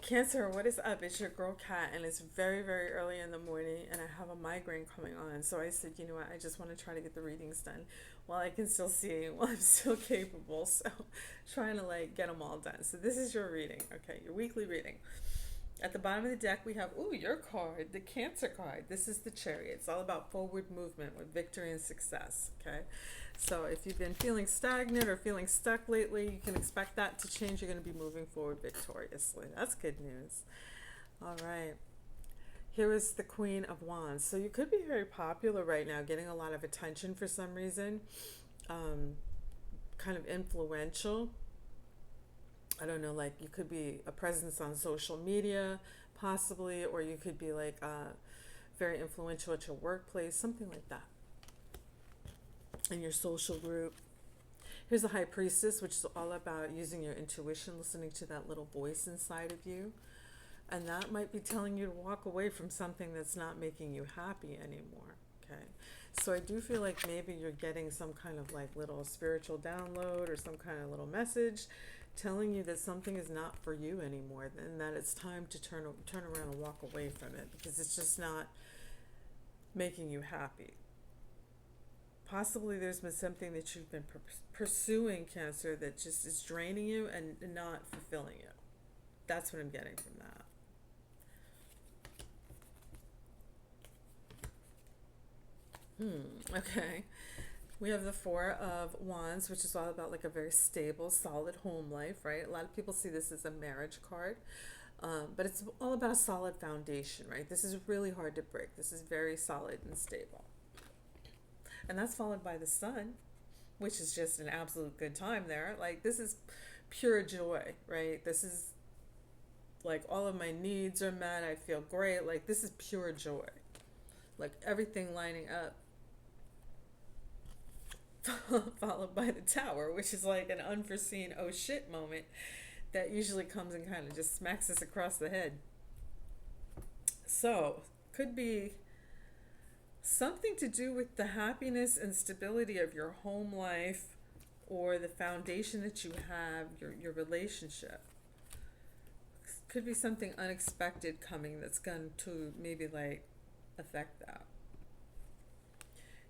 Cancer, what is up? It's your girl Kat, and it's very, very early in the morning, and I have a migraine coming on. So I said, you know what? I just want to try to get the readings done while I can still see, while I'm still capable. So trying to like get them all done. So this is your reading, okay? Your weekly reading. At the bottom of the deck, we have, ooh, your card, the Cancer card. This is the Chariot. It's all about forward movement with victory and success, okay? So if you've been feeling stagnant or feeling stuck lately, you can expect that to change. You're going to be moving forward victoriously. That's good news. All right. Here is the Queen of Wands. So you could be very popular right now, getting a lot of attention for some reason, um, kind of influential. I don't know, like you could be a presence on social media, possibly, or you could be like very influential at your workplace, something like that, in your social group. Here's the High Priestess, which is all about using your intuition, listening to that little voice inside of you. And that might be telling you to walk away from something that's not making you happy anymore. Okay. So I do feel like maybe you're getting some kind of like little spiritual download or some kind of little message telling you that something is not for you anymore and that it's time to turn around and walk away from it because it's just not making you happy. Possibly there's been something that you've been pursuing, Cancer, that just is draining you and not fulfilling you. That's what I'm getting from that. Okay. We have the Four of Wands, which is all about like a very stable, solid home life, right? A lot of people see this as a marriage card, but it's all about a solid foundation, right? This is really hard to break. This is very solid and stable. And that's followed by the Sun, which is just an absolute good time there. Like, this is pure joy, right? This is like all of my needs are met. I feel great. Like, this is pure joy. Like, everything lining up. Followed by the Tower, which is like an unforeseen oh shit moment that usually comes and kind of just smacks us across the head. So, could be something to do with the happiness and stability of your home life or the foundation that you have, your relationship. Could be something unexpected coming that's going to maybe like affect that.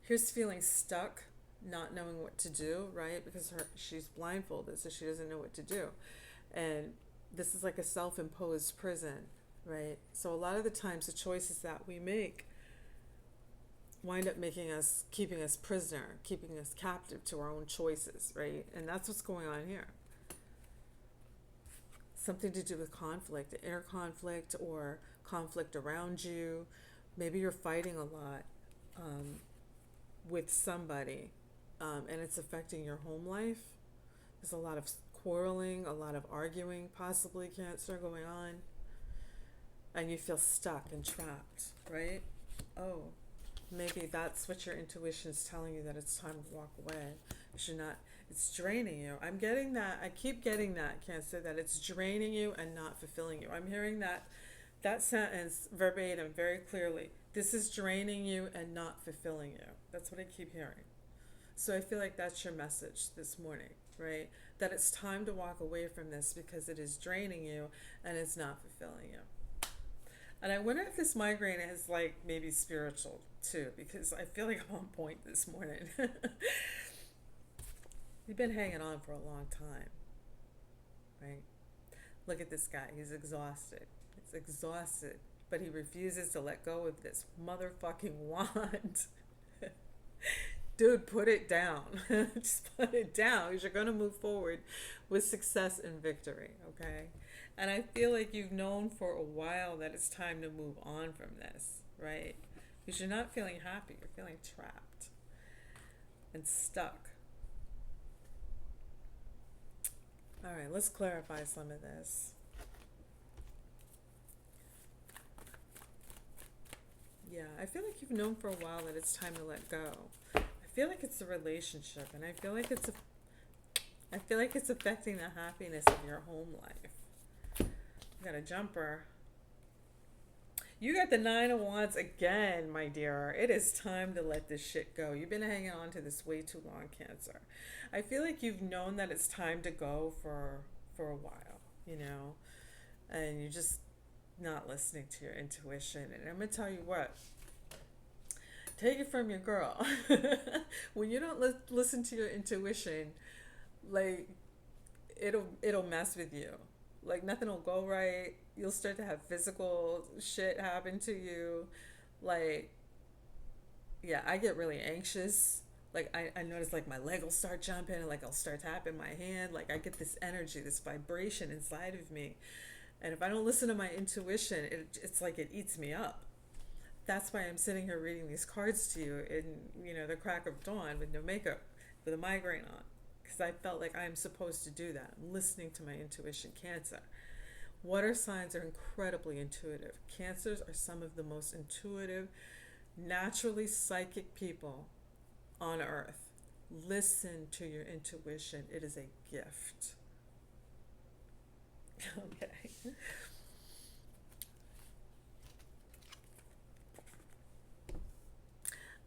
Here's feeling stuck, not knowing what to do, right? Because she's blindfolded, so she doesn't know what to do. And this is like a self-imposed prison, right? So a lot of the times the choices that we make wind up keeping us prisoner, keeping us captive to our own choices, right? And that's what's going on here. Something to do with conflict, inner conflict or conflict around you. Maybe you're fighting a lot with somebody, and it's affecting your home life. There's a lot of quarreling, a lot of arguing, possibly, Cancer, going on. And you feel stuck and trapped, right? Oh, maybe that's what your intuition's telling you, that it's time to walk away. You're not, it's draining you. I'm getting that, I keep getting that, Cancer, that it's draining you and not fulfilling you. I'm hearing that sentence verbatim very clearly. This is draining you and not fulfilling you. That's what I keep hearing. So I feel like that's your message this morning, right? That it's time to walk away from this because it is draining you and it's not fulfilling you. And I wonder if this migraine is like maybe spiritual too, because I feel like I'm on point this morning. You've been hanging on for a long time, right? Look at this guy. He's exhausted. He's exhausted, but he refuses to let go of this motherfucking wand. Dude, put it down. Just put it down because you're going to move forward with success and victory, okay? And I feel like you've known for a while that it's time to move on from this, right? Because you're not feeling happy. You're feeling trapped and stuck. All right, let's clarify some of this. Yeah, I feel like you've known for a while that it's time to let go. I feel like it's a relationship, and I feel like it's affecting the happiness of your home life. You got a jumper. You got the Nine of Wands again, my dear. It is time to let this shit go. You've been hanging on to this way too long, Cancer. I feel like you've known that it's time to go for a while, you know. and you're just not listening to your intuition. And I'm gonna tell you what, take it from your girl. When you don't listen to your intuition, like it'll mess with you. Like nothing will go right. You'll start to have physical shit happen to you. Like, yeah, I get really anxious. Like I notice like my leg will start jumping and like I'll start tapping my hand. Like I get this energy, this vibration inside of me. And if I don't listen to my intuition, it's like it eats me up. That's why I'm sitting here reading these cards to you in, the crack of dawn with no makeup, with a migraine on. Because I felt like I'm supposed to do that. I'm listening to my intuition, Cancer. Water signs are incredibly intuitive. Cancers are some of the most intuitive, naturally psychic people on earth. Listen to your intuition. It is a gift. Okay.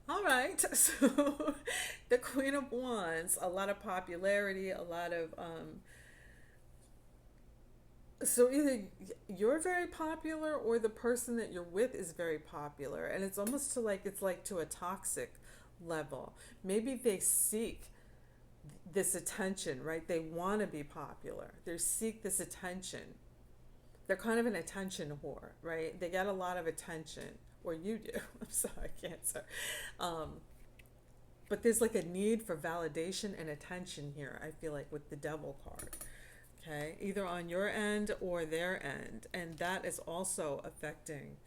All right. So the Queen of Wands, a lot of popularity, a lot of so either you're very popular or the person that you're with is very popular, and it's almost to like it's like to a toxic level. Maybe they seek this attention, right? They want to be popular. They seek this attention. They're kind of an attention whore, right? They get a lot of attention, or you do. I'm sorry, Cancer. Um, but there's like a need for validation and attention here, I feel like, with the Devil card. Okay, either on your end or their end, and that is also affecting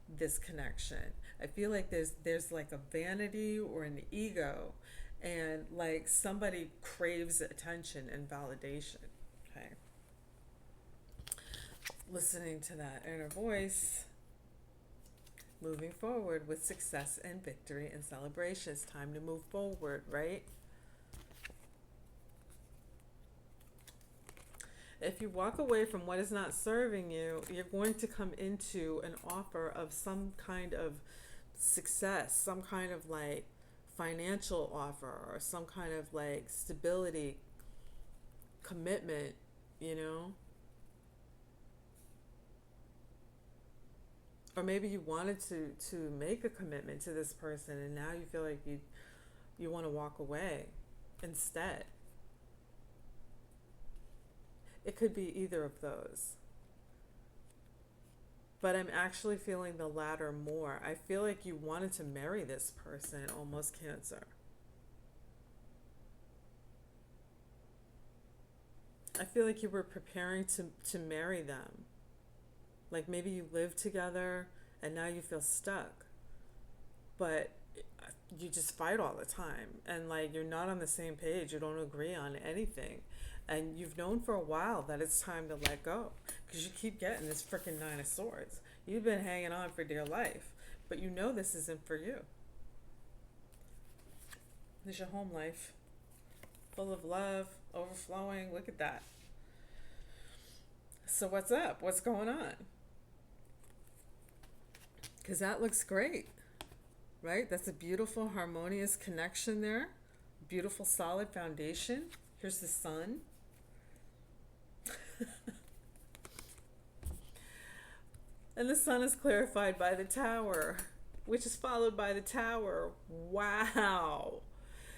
this connection. I feel like there's like a vanity or an ego, and like somebody craves attention and validation. Okay, listening to that inner voice, moving forward with success and victory and celebration. It's time to move forward, right? If you walk away from what is not serving you, you're going to come into an offer of some kind of success, some kind of like financial offer, or some kind of like stability, commitment, you know? Or maybe you wanted to make a commitment to this person and now you feel like you want to walk away instead. It could be either of those. But I'm actually feeling the latter more. I feel like you wanted to marry this person, almost, Cancer. I feel like you were preparing to marry them. Like maybe you lived together and now you feel stuck. But you just fight all the time. And like you're not on the same page. You don't agree on anything. And you've known for a while that it's time to let go. Because you keep getting this freaking Nine of Swords. You've been hanging on for dear life. But you know this isn't for you. There's your home life. Full of love, overflowing. Look at that. So what's up? What's going on? Because that looks great, right? That's a beautiful, harmonious connection there. Beautiful, solid foundation. Here's the sun. And the sun is clarified by the Tower, which is followed by the Tower. Wow.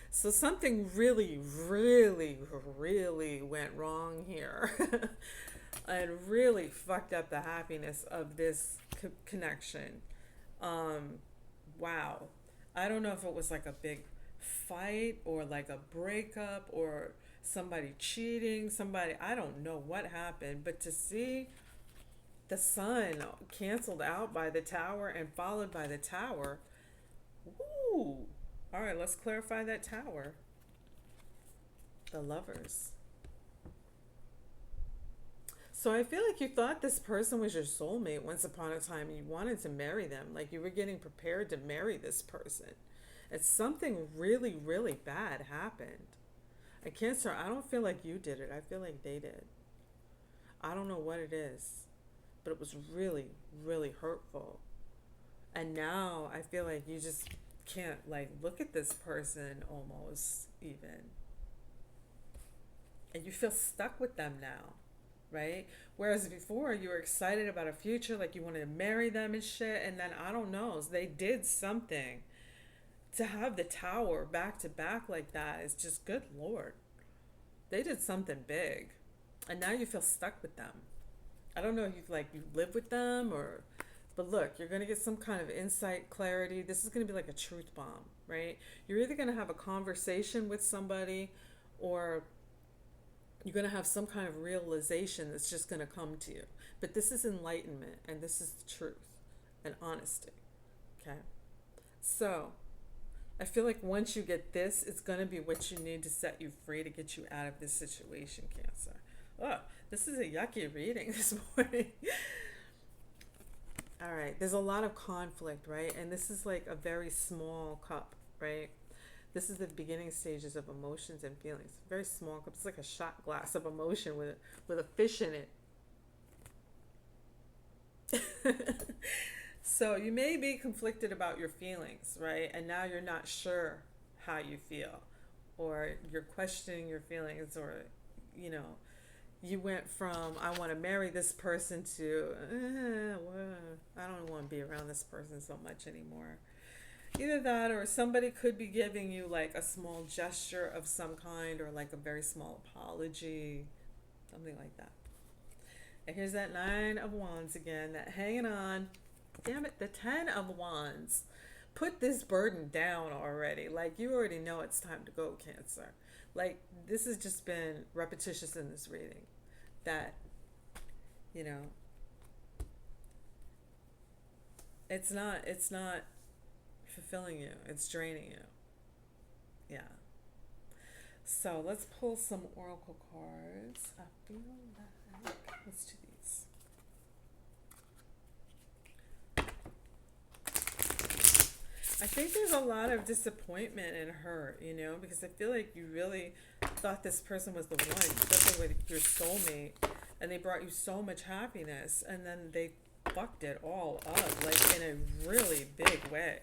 So something really, really, really went wrong here. And really fucked up the happiness of this connection. Wow. I don't know if it was like a big fight or like a breakup or somebody cheating, I don't know what happened, but to see the sun canceled out by the Tower and followed by the Tower, woo. All right, let's clarify that Tower. The Lovers. So I feel like you thought this person was your soulmate once upon a time and you wanted to marry them. Like you were getting prepared to marry this person. And something really, really bad happened. And Cancer, I don't feel like you did it. I feel like they did. I don't know what it is, but it was really, really hurtful. And now I feel like you just can't like look at this person almost even. And you feel stuck with them now. right? Whereas before you were excited about a future, like you wanted to marry them and shit, and then I don't know, they did something. To have the tower back to back like that is just good lord. They did something big. And now you feel stuck with them. I don't know if you live with them or, but look, you're gonna get some kind of insight, clarity. This is gonna be like a truth bomb, right? You're either gonna have a conversation with somebody, or you're gonna have some kind of realization that's just gonna come to you. But this is enlightenment, and this is the truth and honesty. Okay, so I feel like once you get this, it's gonna be what you need to set you free to get you out of this situation, Cancer. Oh, this is a yucky reading this morning. All right, there's a lot of conflict, right? And this is like a very small cup, right? This is the beginning stages of emotions and feelings. Very small cup. It's like a shot glass of emotion with a fish in it. So you may be conflicted about your feelings, right? And now you're not sure how you feel, or you're questioning your feelings, or you know, you went from I want to marry this person to well, I don't want to be around this person so much anymore. Either that, or somebody could be giving you like a small gesture of some kind, or like a very small apology, something like that. And here's that Nine of Wands again, that hanging on. Damn it, the Ten of Wands. Put this burden down already. Like, you already know it's time to go, Cancer. Like, this has just been repetitious in this reading. That, you know, it's not fulfilling you. It's draining you. Yeah. So let's pull some oracle cards. I feel like, let's do these. I think there's a lot of disappointment and hurt, you know, because I feel like you really thought this person was the one. You thought they were your soulmate, and they brought you so much happiness, and then they fucked it all up, like in a really big way.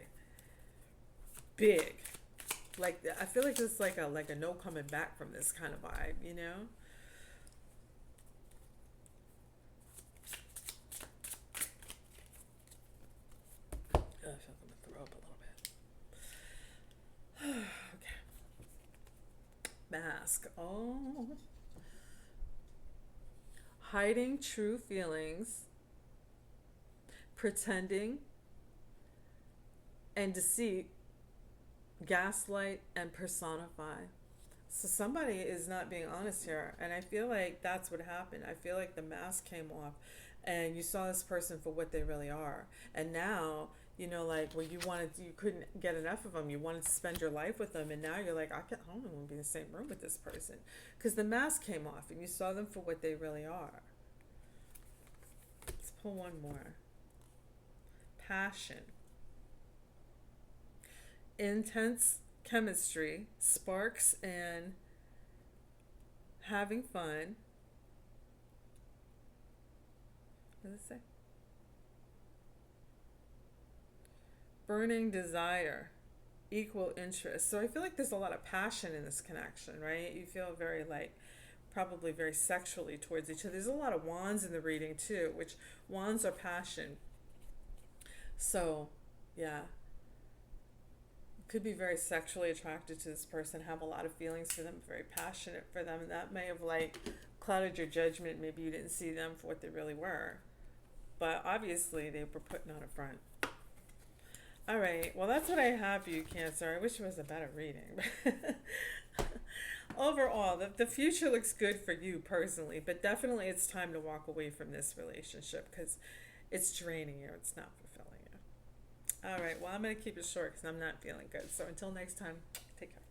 Big. Like, I feel like it's like a no coming back from this kind of vibe, you know? I feel like I'm gonna throw up a little bit. Okay. Mask. Oh. Hiding true feelings, pretending, and deceit, gaslight, and personify. So somebody is not being honest here, and I feel like that's what happened. I feel like the mask came off, and you saw this person for what they really are. And now, you know, like where you couldn't get enough of them. You wanted to spend your life with them, and now you're like, I don't want to be in the same room with this person, because the mask came off, and you saw them for what they really are. Let's pull one more. Passion. Intense chemistry, sparks, and having fun. What does it say? Burning desire, equal interest. So I feel like there's a lot of passion in this connection, right? You feel very like probably very sexually towards each other. There's a lot of wands in the reading too, which wands are passion. So, yeah, could be very sexually attracted to this person, have a lot of feelings for them, very passionate for them, and that may have like clouded your judgment. Maybe you didn't see them for what they really were, but obviously they were putting on a front. All right, well, that's what I have for you, Cancer. I wish it was a better reading. Overall, the future looks good for you personally, but definitely it's time to walk away from this relationship because it's draining you. It's not fulfilling you. All right, well, I'm going to keep it short because I'm not feeling good. So until next time, take care.